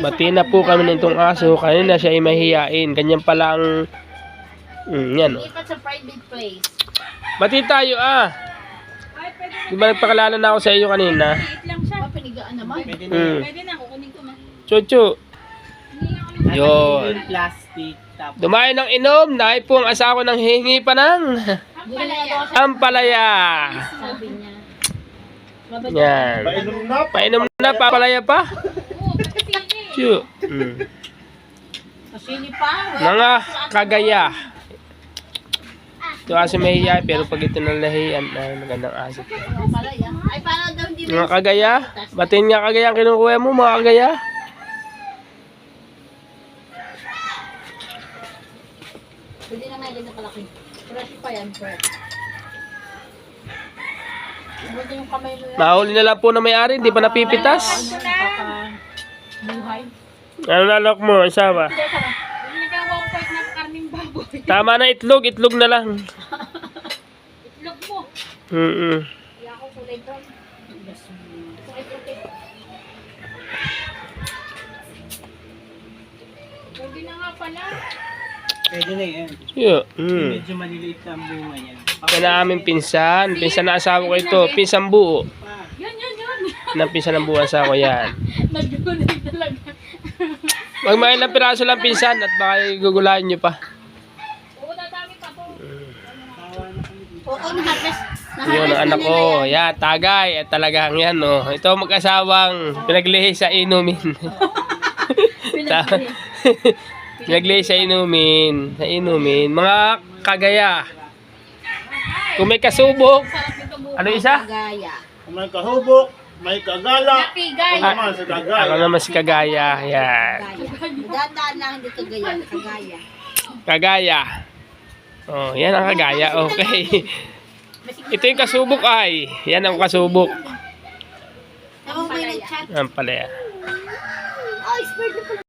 Bati na po kami nitong aso. Kanina siya ay mahihiyain. Ganyan pala ang... yan. Lipat sa private place. Bati tayo Di ba nagpakilala na ako sa iyo kanina? Liit lang siya. Pinigaan naman. Pwede na, kukunin ko na. Chuchu. Yun. Plastic. Tapos, Dumayo ng inom. Dahil po ang asawa ng hingi pa ng ampalaya. Sabi niya. Yan. Painom na, papalaya pa. Chu. Masini pa. Mga kagaya. Ito kasi mahihiya, pero pag ito nalahiyan, ay magandang aso. Ay, paano daw hindi Mga kagaya, batin nga kagaya ang kinukuha mo, mga kagaya. Pwede na may na kalaki. Fresh pa yan, fresh. Buti yung kamay mo yan. Mahuli na lang po na may-ari, hindi pa napipitas. Buhay. Ano nalok mo, asawa? Nag-1 point na karning baboy. Tama na itlog, itlog na lang. Itlog mo. Kaya ako kulay brown. Pwede na nga pala. pwede na yan. Yeah. Medyo maliliit na ang bunga yan. Yan ang aming pinsan. Pinsan na asawa ko ito. Pinsan buo. Yan. Ng pinsan ng buo asawa ko yan. Nag-gunay talaga. Magmahal na piraso lang pinsan at baka gugulahin nyo pa. Oo, dadami pa po. Oo, Yun ang anak ko. Yan, tagay. At talagang yan, oh. Ito mag-asawang pinaglihi sa inumin. Pinaglihi sa inumin. Sa inumin. Mga kagaya. Kung may kasubok. Ano isa? Kagaya. Kung may kahubok, may kagala. Napigay. Ako naman sa kagaya. Ako naman si kagaya. Yan. Dandaan lang, hindi kagaya. Kagaya. Kagaya. Oh, yan ang kagaya. Okay. Ito yung kasubok ay. Yan ang kasubok. Ewan may nag-chat. Yan pala yan. Oh, expert na pala.